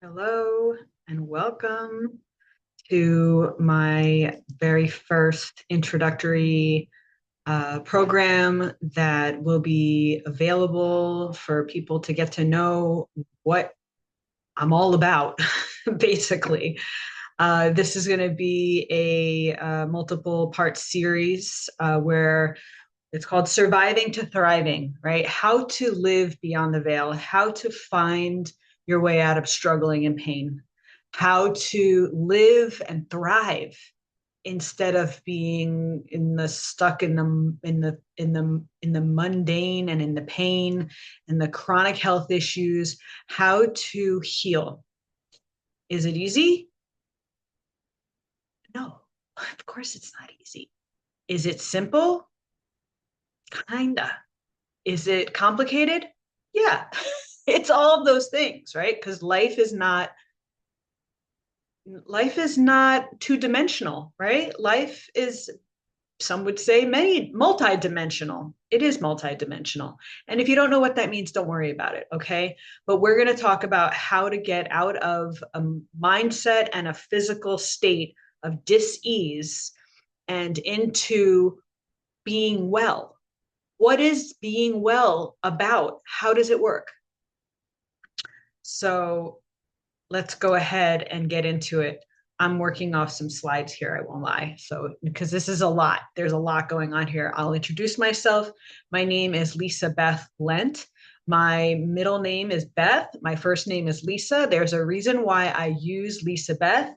Hello and welcome to my very first introductory program that will be available for people to get to know what I'm all about, basically. This is going to be a multiple part series where it's called Surviving to Thriving, right? How to live beyond the veil, how to find your way out of struggling and pain, how to live and thrive instead of being in the stuck in the mundane and in the pain and the chronic health issues, how to heal. Is it easy? No, of course it's not easy. Is it simple? Kinda. Is it complicated? Yeah, it's all of those things, right? Because life is not two-dimensional, right? Life is, some would say, many multi-dimensional. It is multi-dimensional. And if you don't know what that means, don't worry about it, okay? But we're going to talk about how to get out of a mindset and a physical state of dis-ease and into being well. What is being well about? How does it work? So let's go ahead and get into it. I'm working off some slides here, I won't lie. So, because this is a lot, there's a lot going on here. I'll introduce myself. My name is Lisa Beth Lent. My middle name is Beth. My first name is Lisa. There's a reason why I use Lisa Beth.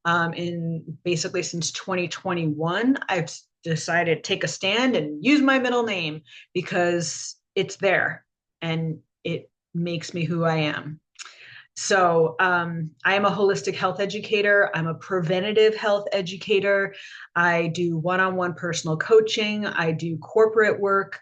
In basically since 2021, I've decided to take a stand and use my middle name because it's there and it makes me who I am. So I am a holistic health educator. I'm a preventative health educator. I do one-on-one personal coaching. I do corporate work,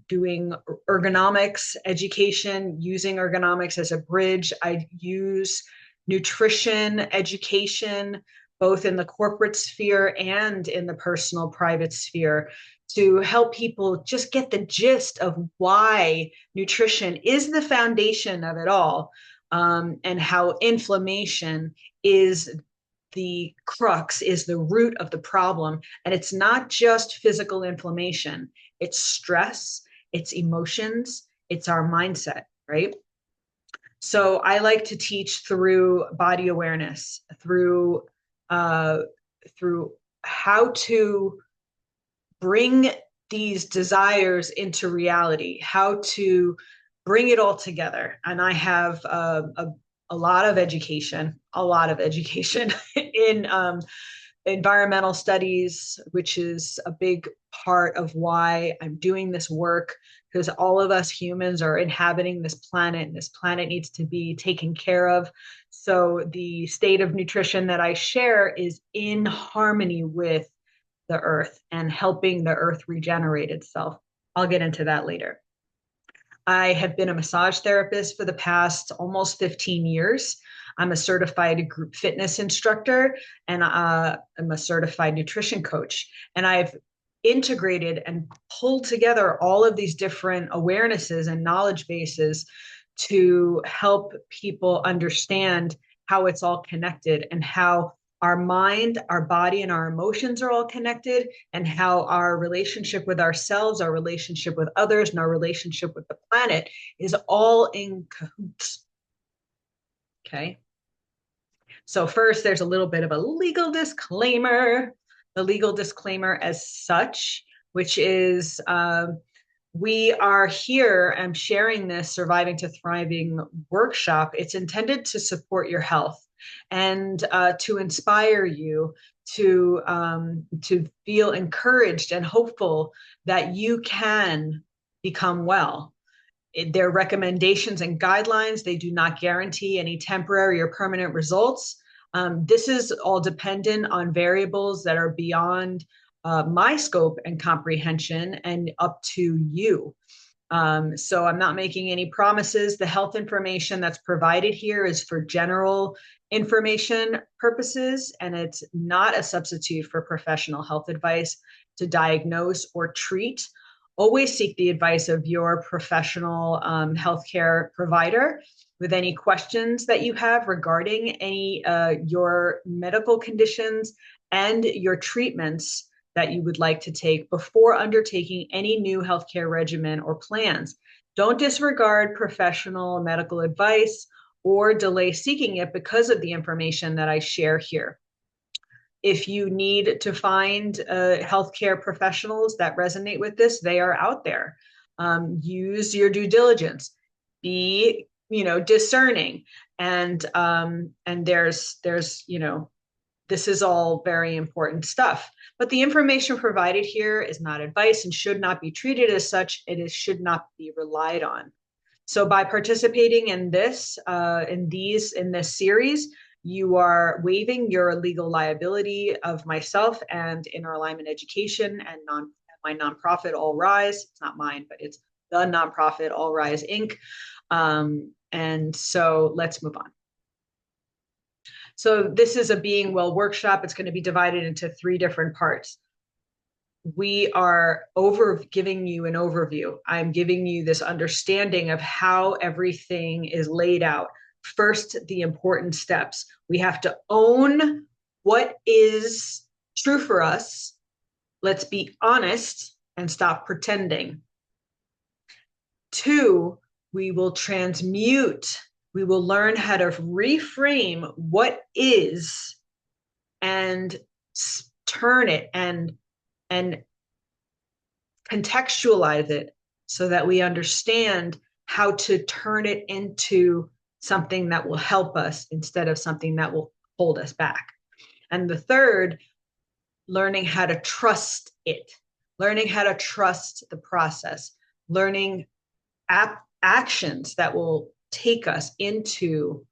doing ergonomics education, using ergonomics as a bridge. I use nutrition education, both in the corporate sphere and in the personal private sphere, to help people just get the gist of why nutrition is the foundation of it all, and how inflammation is the crux, is the root of the problem. And it's not just physical inflammation, it's stress, it's emotions, it's our mindset, right? So I like to teach through body awareness, uh, through how to bring these desires into reality, how to bring it all together. And I have a lot of education in environmental studies, which is a big part of why I'm doing this work, because all of us humans are inhabiting this planet, and this planet needs to be taken care of. So the state of nutrition that I share is in harmony with the earth and helping the earth regenerate itself. I'll get into that later. I have been a massage therapist for the past almost 15 years. I'm a certified group fitness instructor, and I'm a certified nutrition coach. And I've integrated and pulled together all of these different awarenesses and knowledge bases to help people understand how it's all connected and how our mind, our body, and our emotions are all connected, and how our relationship with ourselves, our relationship with others, and our relationship with the planet is all in cahoots. Okay. So, first, there's a little bit of a legal disclaimer. The legal disclaimer, as such, which is we are here. I'm sharing this Surviving to Thriving workshop. It's intended to support your health and to inspire you to feel encouraged and hopeful that you can become well. Their recommendations and guidelines, they do not guarantee any temporary or permanent results. This is all dependent on variables that are beyond my scope and comprehension and up to you. So I'm not making any promises. The health information that's provided here is for general information purposes, and it's not a substitute for professional health advice to diagnose or treat always seek the advice of your professional healthcare provider with any questions that you have regarding any your medical conditions and your treatments that you would like to take before undertaking any new healthcare regimen or plans. Don't disregard professional medical advice or delay seeking it because of the information that I share here. If you need to find healthcare professionals that resonate with this, they are out there. Use your due diligence. Be, discerning. And there's, this is all very important stuff. But the information provided here is not advice and should not be treated as such. Should not be relied on. So by participating in this series, you are waiving your legal liability of myself and Inner Alignment Education and my nonprofit All Rise. It's not mine, but it's the nonprofit All Rise Inc. And so let's move on. So this is a Being Well workshop. It's going to be divided into 3 different parts. We are giving you an overview. I'm giving you this understanding of how everything is laid out. First, the important steps. We have to own what is true for us. Let's be honest and stop pretending. 2, we will transmute. We will learn how to reframe what is and turn it and contextualize it so that we understand how to turn it into something that will help us instead of something that will hold us back. And the 3rd, learning how to trust it, learning how to trust the process, learning actions that will take us into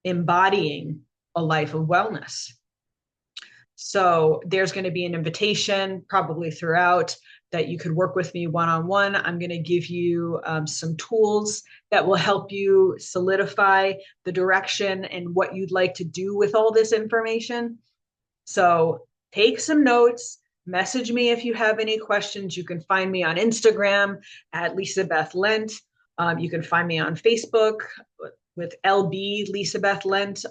embodying a life of wellness. So there's going to be an invitation probably throughout that you could work with me one-on-one. I'm going to give you some tools that will help you solidify the direction and what you'd like to do with all this information. So take some notes, message me if you have any questions. You can find me on Instagram at Lisa Beth Lent. You can find me on Facebook with LB Lisa Beth Lent.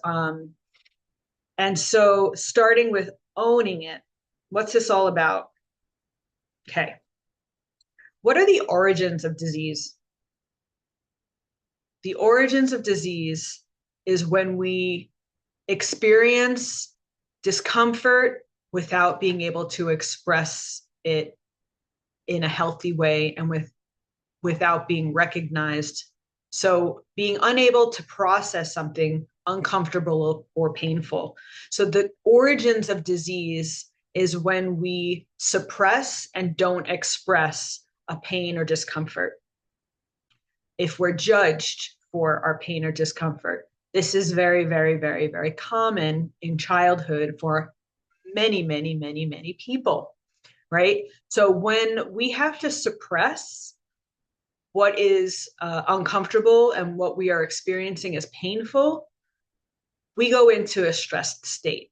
And so starting with owning it, what's this all about? Okay. What are the origins of disease? The origins of disease is when we experience discomfort without being able to express it in a healthy way and without being recognized. So being unable to process something uncomfortable or painful. So the origins of disease is when we suppress and don't express a pain or discomfort. If we're judged for our pain or discomfort, this is very, very, very, very common in childhood for many, many, many, many people, right? So when we have to suppress what is uncomfortable and what we are experiencing as painful, we go into a stressed state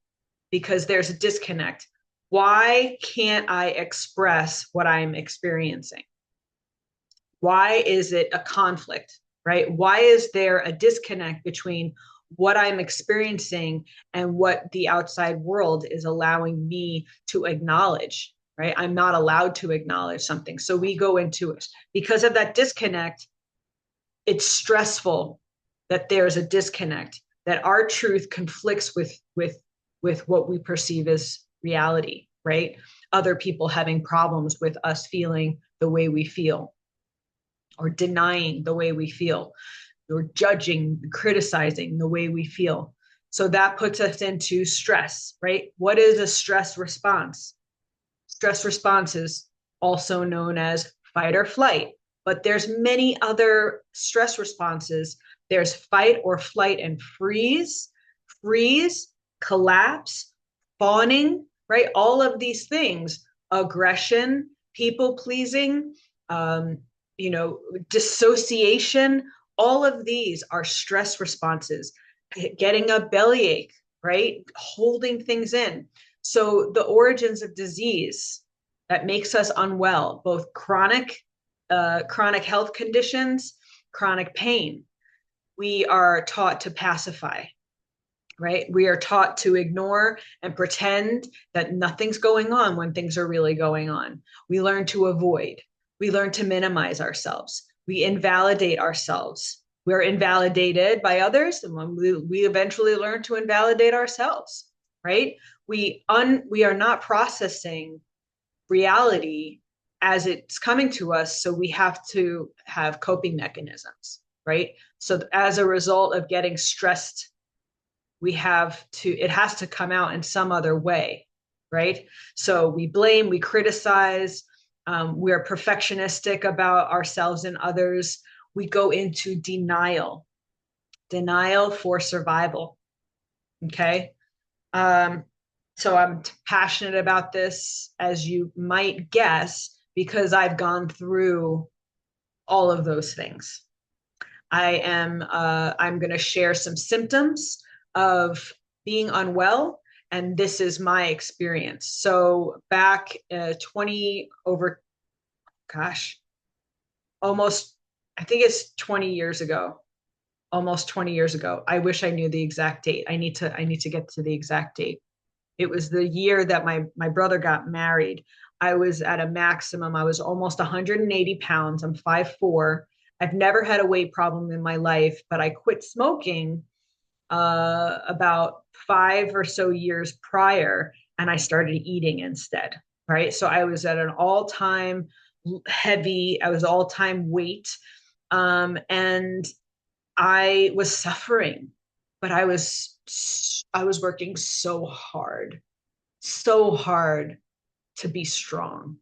because there's a disconnect. Why can't I express what I'm experiencing? Why is it a conflict, right? Why is there a disconnect between what I'm experiencing and what the outside world is allowing me to acknowledge, right? I'm not allowed to acknowledge something. So we go into it. Because of that disconnect, it's stressful that there's a disconnect, that our truth conflicts with what we perceive as reality, right? Other people having problems with us feeling the way we feel, or denying the way we feel, or judging, criticizing the way we feel. So that puts us into stress, right? What is a stress response? Stress response is also known as fight or flight, but there's many other stress responses. There's fight or flight and freeze, collapse, fawning, right? All of these things, aggression, people pleasing, dissociation, all of these are stress responses. Getting a bellyache, right? Holding things in. So the origins of disease that makes us unwell, both chronic chronic health conditions, chronic pain. We are taught to pacify, right? We are taught to ignore and pretend that nothing's going on when things are really going on. We learn to avoid. We learn to minimize ourselves. We invalidate ourselves. We're invalidated by others, and when we eventually learn to invalidate ourselves, right? We are not processing reality as it's coming to us, so we have to have coping mechanisms, right? So as a result of getting stressed, it has to come out in some other way, right? So we blame, we criticize, we're perfectionistic about ourselves and others. We go into denial for survival. Okay. So I'm passionate about this, as you might guess, because I've gone through all of those things. I'm going to share some symptoms of being unwell, and this is my experience. So back 20 over, gosh, almost, I think it's 20 years ago, almost 20 years ago. I wish I knew the exact date. I need to get to the exact date. It was the year that my brother got married. I was at a maximum. I was almost 180 pounds. I'm 5'4". I've never had a weight problem in my life, but I quit smoking about 5 or so years prior, and I started eating instead. Right. So I was at an all-time heavy, I was all-time weight. And I was suffering, but I was working so hard to be strong.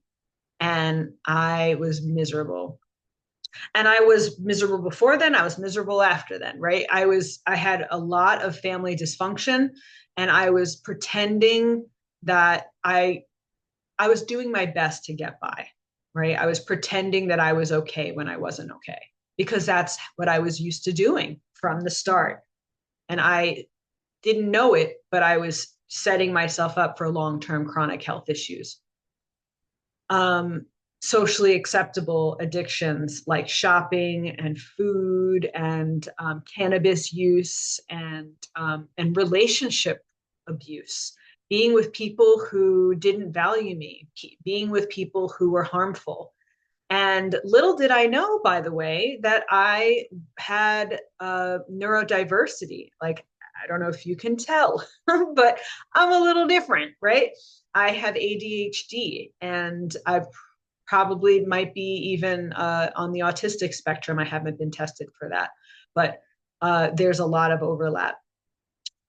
And I was miserable. And I was miserable before then. I was miserable after then, right? I had a lot of family dysfunction, and I was pretending that I was doing my best to get by, right? I was pretending that I was okay when I wasn't okay, because that's what I was used to doing from the start. And I didn't know it, but I was setting myself up for long-term chronic health issues. Socially acceptable addictions like shopping and food and cannabis use and relationship abuse, being with people who didn't value me, being with people who were harmful. And little did I know, by the way, that I had neurodiversity. Like, I don't know if you can tell, but I'm a little different, right? I have ADHD, and I probably might be even on the autistic spectrum. I haven't been tested for that, but there's a lot of overlap.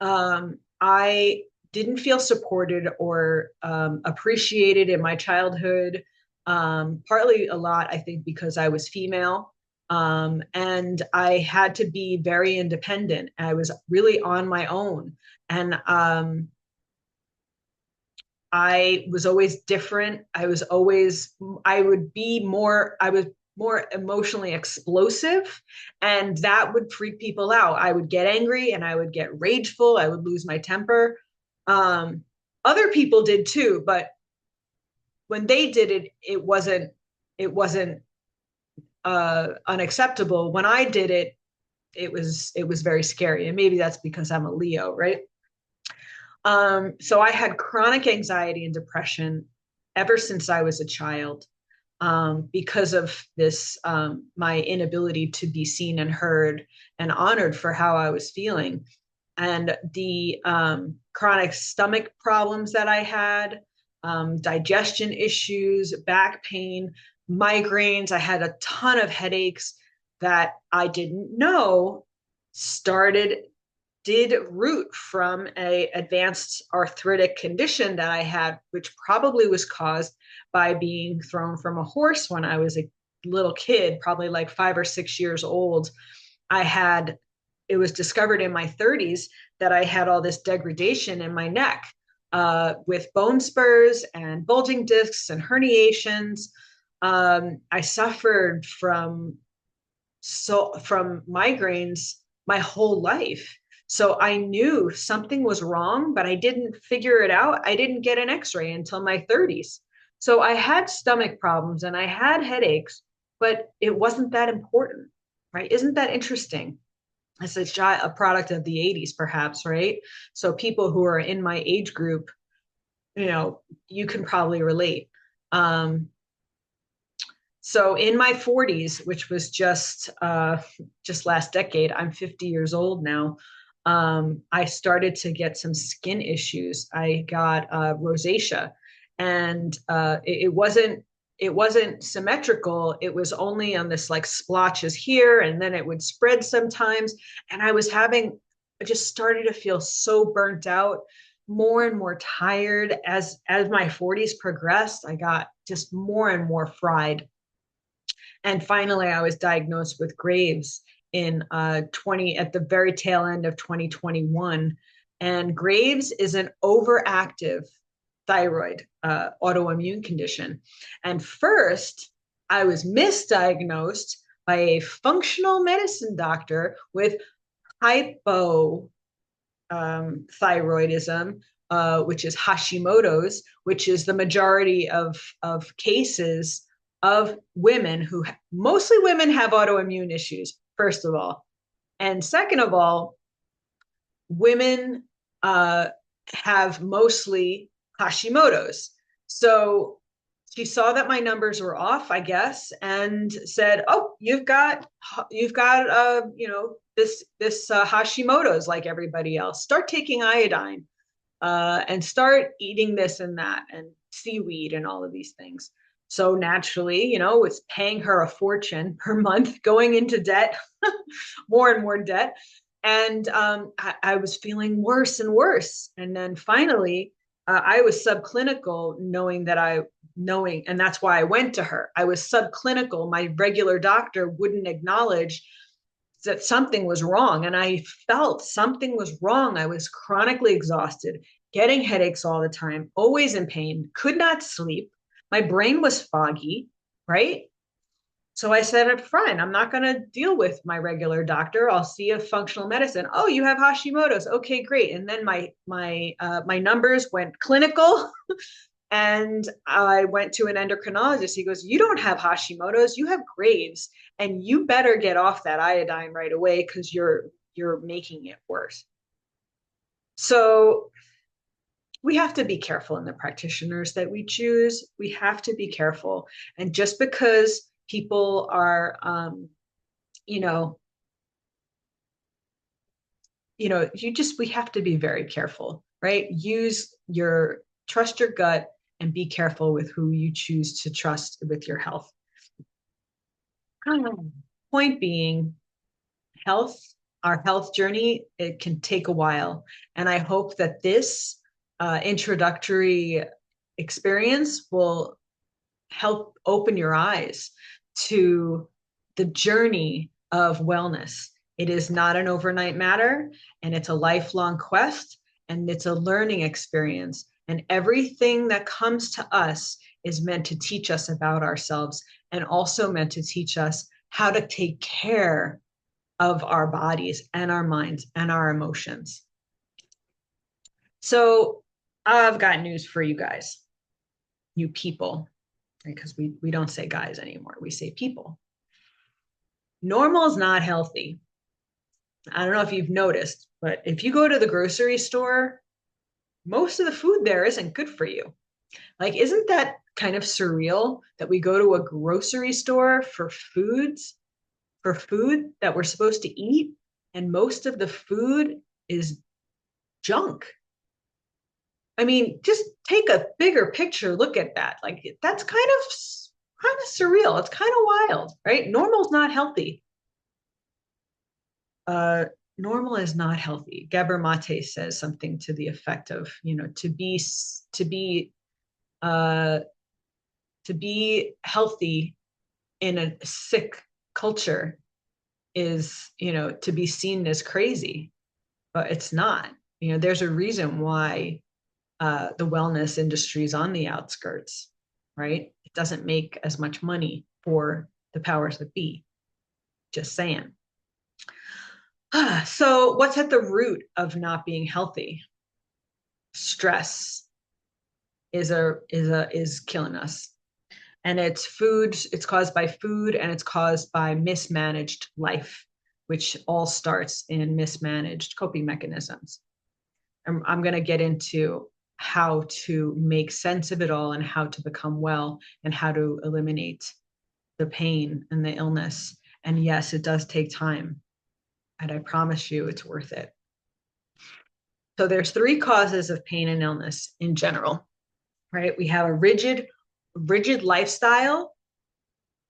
I didn't feel supported or appreciated in my childhood, partly a lot, I think, because I was female. And I had to be very independent. I was really on my own. And I was always different. I was more emotionally explosive, and that would freak people out. I would get angry and I would get rageful. I would lose my temper. Other people did too, but when they did it, it wasn't unacceptable. When I did it, it was very scary. And maybe that's because I'm a Leo, right? So I had chronic anxiety and depression ever since I was a child, because of this, my inability to be seen and heard and honored for how I was feeling. And the chronic stomach problems that I had, digestion issues, back pain, migraines. I had a ton of headaches that I didn't know did root from a advanced arthritic condition that I had, which probably was caused by being thrown from a horse when I was a little kid, probably like 5 or 6 years old. It was discovered in my 30s that I had all this degradation in my neck, with bone spurs and bulging discs and herniations. I suffered from migraines my whole life. So I knew something was wrong, but I didn't figure it out. I didn't get an x-ray until my 30s. So I had stomach problems and I had headaches, but it wasn't that important, right? Isn't that interesting? It's a product of the 80s, perhaps, right? So people who are in my age group, you know, you can probably relate. Um, so in my 40s, which was just last decade, I'm 50 years old now. I started to get some skin issues. I got rosacea, and it wasn't symmetrical. It was only on this like splotches here, and then it would spread sometimes. And I just started to feel so burnt out, more and more tired as my 40s progressed. I got just more and more fried, and finally, I was diagnosed with Graves in 20 at the very tail end of 2021. And Graves is an overactive thyroid autoimmune condition. And first, I was misdiagnosed by a functional medicine doctor with hypo thyroidism, which is Hashimoto's, which is the majority of cases of women who mostly women have autoimmune issues, first of all. And second of all, women have mostly Hashimoto's. So she saw that my numbers were off, I guess, and said, "Oh, you've got this Hashimoto's like everybody else. Start taking iodine, and start eating this and that and seaweed and all of these things." So naturally, it's paying her a fortune per month, going into debt, more and more debt. And I was feeling worse and worse. And then finally, I was subclinical, knowing, and that's why I went to her. I was subclinical. My regular doctor wouldn't acknowledge that something was wrong. And I felt something was wrong. I was chronically exhausted, getting headaches all the time, always in pain, could not sleep. My brain was foggy, right? So I said up front, I'm not going to deal with my regular doctor. I'll see a functional medicine. Oh, you have Hashimoto's. Okay, great. And then my numbers went clinical, and I went to an endocrinologist. He goes, "You don't have Hashimoto's, you have Graves, and you better get off that iodine right away because you're making it worse." So we have to be careful in the practitioners that we choose. We have to be careful. And just because people are, you know, we have to be very careful, right? Trust your gut and be careful with who you choose to trust with your health. Point being, health, our health journey, it can take a while. And I hope that this introductory experience will help open your eyes to the journey of wellness. It is not an overnight matter, and it's a lifelong quest, and it's a learning experience. And everything that comes to us is meant to teach us about ourselves, and also meant to teach us how to take care of our bodies and our minds and our emotions. So I've got news for you guys, you people, because we don't say guys anymore. We say people. Normal is not healthy. I don't know if you've noticed, but if you go to the grocery store, most of the food there isn't good for you. Like, isn't that kind of surreal that we go to a grocery store for food that we're supposed to eat, and most of the food is junk? I mean, just take a bigger picture look at that. Like, that's kind of surreal. It's kind of wild, right? Normal's not healthy. Uh, Normal is not healthy. Gabor Mate says something to the effect of, uh, to be healthy in a sick culture is, to be seen as crazy, but it's not. There's a reason why the wellness industry is on the outskirts, right? It doesn't make as much money for the powers that be. Just saying. So what's at the root of not being healthy? Stress is killing us. And it's caused by food, and it's caused by mismanaged life, which all starts in mismanaged coping mechanisms. I'm going to get into how to make sense of it all and how to become well and how to eliminate the pain and the illness. And yes, it does take time. And I promise you it's worth it. So there's three causes of pain and illness in general, right? We have a rigid lifestyle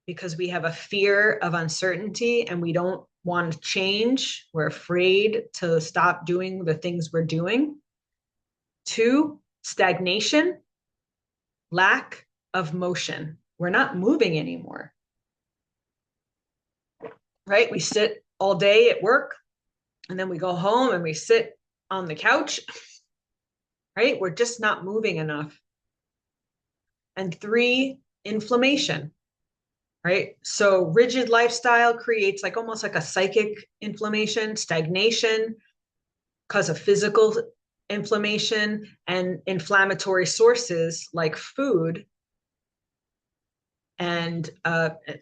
because we have a fear of uncertainty and we don't want to change. We're afraid to stop doing the things we're doing. 2, stagnation, lack of motion. We're not moving anymore, right? We sit all day at work and then we go home and we sit on the couch, right? We're just not moving enough. And 3, inflammation, right? So rigid lifestyle creates like almost like a psychic inflammation, stagnation because of physical inflammation, and inflammatory sources like food and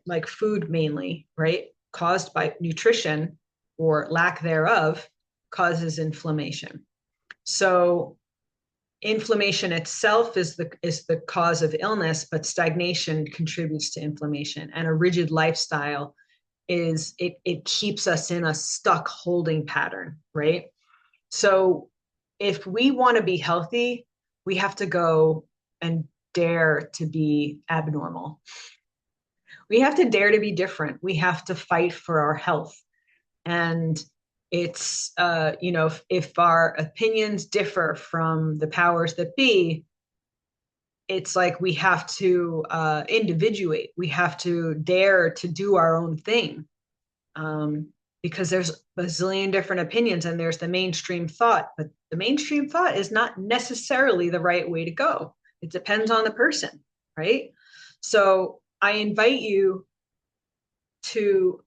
like food mainly, right? Caused by nutrition or lack thereof causes inflammation. So inflammation itself is the cause of illness, but stagnation contributes to inflammation. And a rigid lifestyle is it keeps us in a stuck holding pattern, right? So if we want to be healthy, we have to go and dare to be abnormal. We have to dare to be different. We have to fight for our health. And it's, if our opinions differ from the powers that be, it's like we have to individuate. We have to dare to do our own thing. Because there's a bazillion different opinions and there's the mainstream thought, but the mainstream thought is not necessarily the right way to go. It depends on the person, right? So I invite you to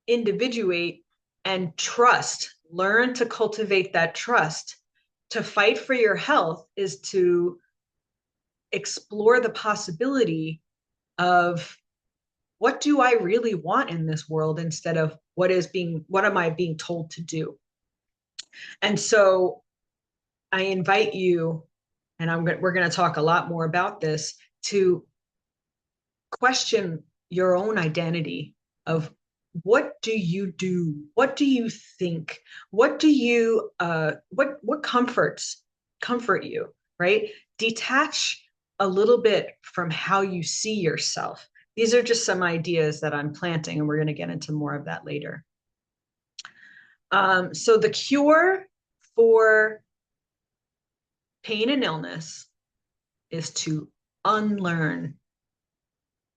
individuate and trust, learn to cultivate that trust. To fight for your health is to explore the possibility of what do I really want in this world instead of what am I being told to do? And so I invite you, and we're going to talk a lot more about this, to question your own identity of what do you do? What do you think? What do you what comfort you, right? Detach a little bit from how you see yourself. These are just some ideas that I'm planting, and we're going to get into more of that later. So the cure for pain and illness is to unlearn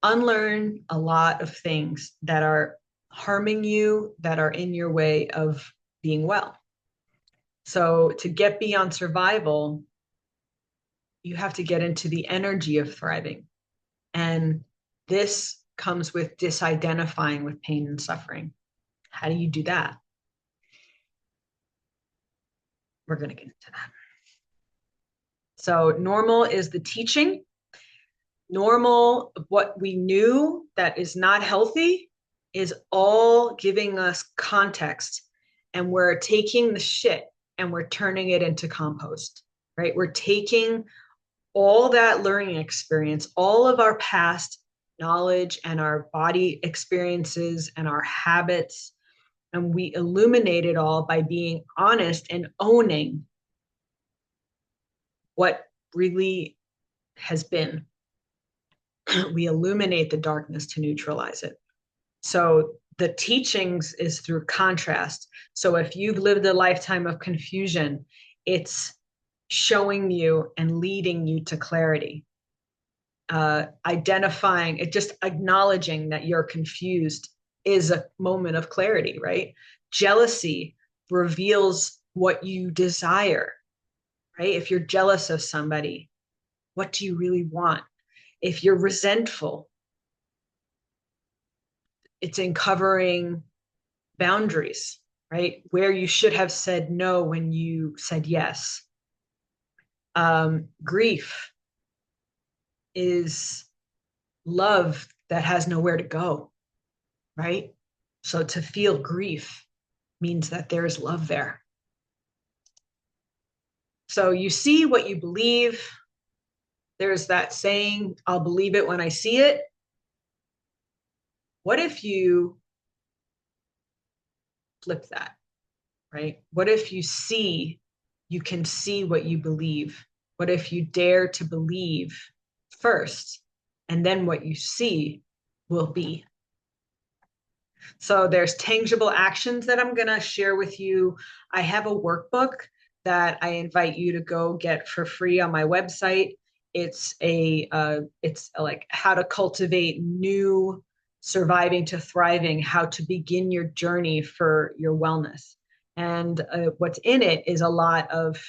a lot of things that are harming you, that are in your way of being well. So to get beyond survival, you have to get into the energy of thriving. And this comes with disidentifying with pain and suffering. How do you do that? We're going to get into that. So normal is the teaching. Normal, what we knew that is not healthy, is all giving us context. And we're taking the shit and we're turning it into compost, right? We're taking all that learning experience, all of our past knowledge and our body experiences and our habits, and we illuminate it all by being honest and owning what really has been. We illuminate the darkness to neutralize it. So the teachings is through contrast. So if you've lived a lifetime of confusion, it's showing you and leading you to clarity. Identifying it, just acknowledging that you're confused is a moment of clarity, right? Jealousy reveals what you desire, right? If you're jealous of somebody, what do you really want? If you're resentful, it's uncovering boundaries, right? Where you should have said no when you said yes. Grief is love that has nowhere to go, right? So to feel grief means that there's love there. So you see what you believe. There's that saying, I'll believe it when I see it. What if you flip that, right? What if you can see what you believe? What if you dare to believe first, and then what you see will be? So there's tangible actions that I'm going to share with you. I have a workbook that I invite you to go get for free on my website. It's like how to cultivate new surviving to thriving, how to begin your journey for your wellness. And what's in it is a lot of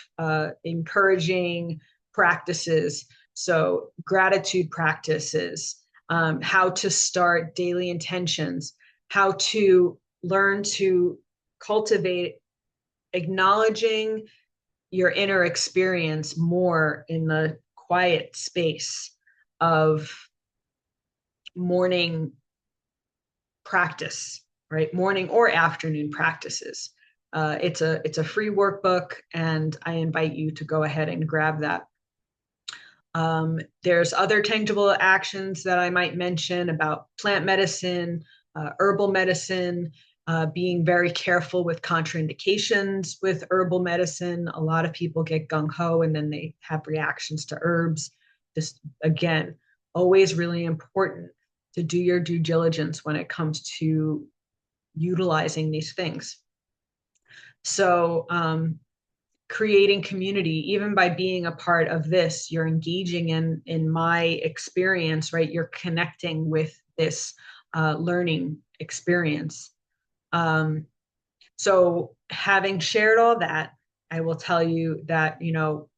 encouraging practices. So gratitude practices, how to start daily intentions, how to learn to cultivate acknowledging your inner experience more in the quiet space of morning practice, right? Morning or afternoon practices. It's a free workbook, and I invite you to go ahead and grab that. There's other tangible actions that I might mention about plant medicine, herbal medicine, being very careful with contraindications with herbal medicine. A lot of people get gung-ho and then they have reactions to herbs. Just again, always really important to do your due diligence when it comes to utilizing these things. So creating community, even by being a part of this, you're engaging in my experience, right? You're connecting with this learning experience. So having shared all that, I will tell you that,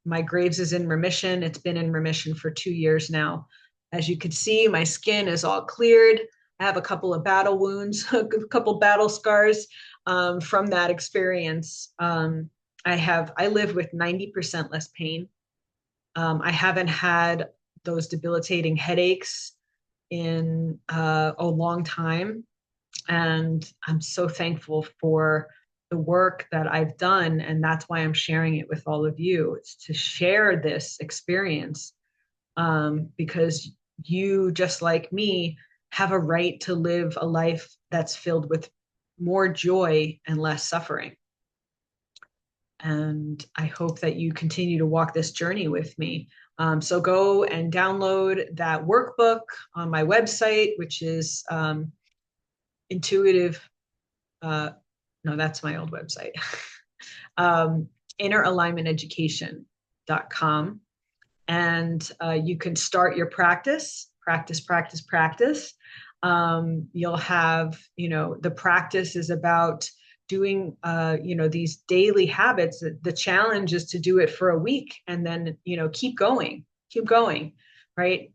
my Graves is in remission. It's been in remission for 2 years now. As you can see, my skin is all cleared. I have a couple of battle wounds, a couple battle scars from that experience. I live with 90% less pain. I haven't had those debilitating headaches in a long time. And I'm so thankful for the work that I've done. And that's why I'm sharing it with all of you. It's to share this experience because you, just like me, have a right to live a life that's filled with more joy and less suffering. And I hope that you continue to walk this journey with me. So go and download that workbook on my website, which is intuitive. No, that's my old website. inneralignmenteducation.com. And you can start your practice. You'll have, the practice is about doing, these daily habits. The challenge is to do it for a week and then, keep going, right?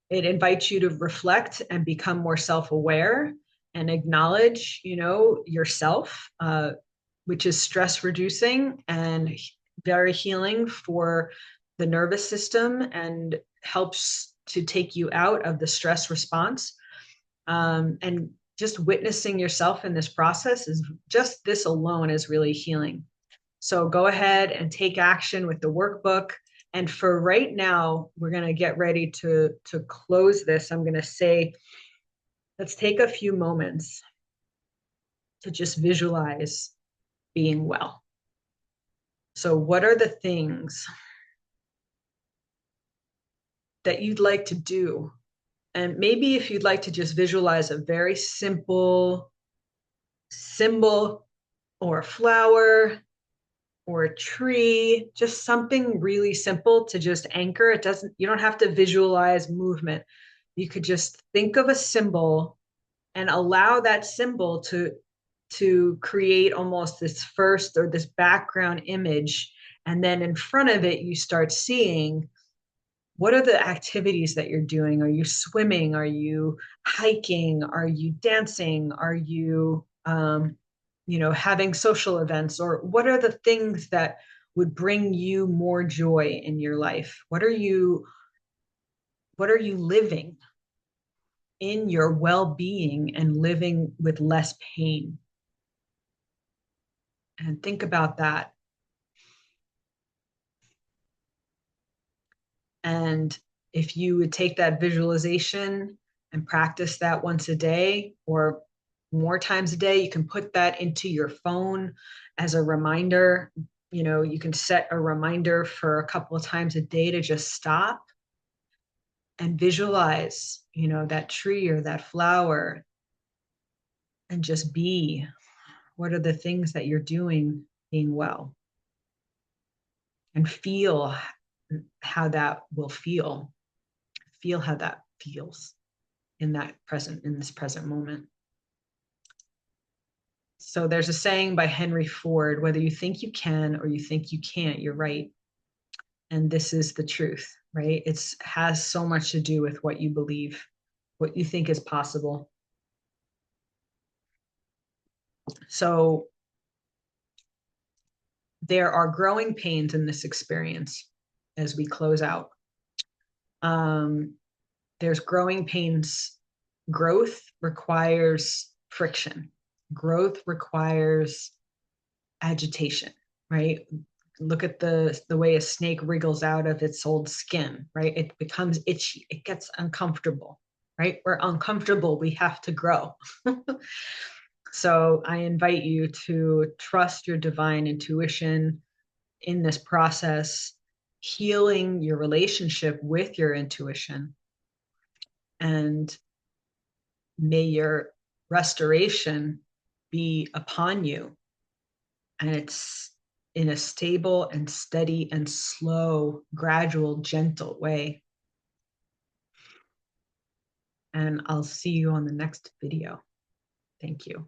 It invites you to reflect and become more self-aware and acknowledge, yourself, which is stress reducing and very healing for the nervous system and helps to take you out of the stress response. And just witnessing yourself in this process is just this alone is really healing. So go ahead and take action with the workbook. And for right now, we're going to get ready to close this. I'm going to say, let's take a few moments to just visualize being well. So what are the things that you'd like to do? And maybe if you'd like to just visualize a very simple symbol or a flower or a tree, just something really simple to just anchor. You don't have to visualize movement. You could just think of a symbol and allow that symbol to create almost this first or this background image. And then in front of it, you start seeing, what are the activities that you're doing? Are you swimming? Are you hiking? Are you dancing? Are you, having social events? Or what are the things that would bring you more joy in your life? What are you What are you living in your well-being and living with less pain? And think about that. And if you would take that visualization and practice that once a day or more times a day, you can put that into your phone as a reminder. You know, you can set a reminder for a couple of times a day to just stop and visualize, you know, that tree or that flower and just be. What are the things that you're doing being well? And feel how that will feel. Feel how that feels in this present moment. So there's a saying by Henry Ford, whether you think you can or you think you can't, you're right. And this is the truth, right? It has so much to do with what you believe, what you think is possible. So there are growing pains in this experience as we close out. There's growing pains. Growth requires friction. Growth requires agitation, right? Look at the way a snake wriggles out of its old skin, right? It becomes itchy. It gets uncomfortable, right? We're uncomfortable. We have to grow. So I invite you to trust your divine intuition in this process, healing your relationship with your intuition, and may your restoration be upon you. And it's in a stable and steady and slow, gradual, gentle way. And I'll see you on the next video. Thank you.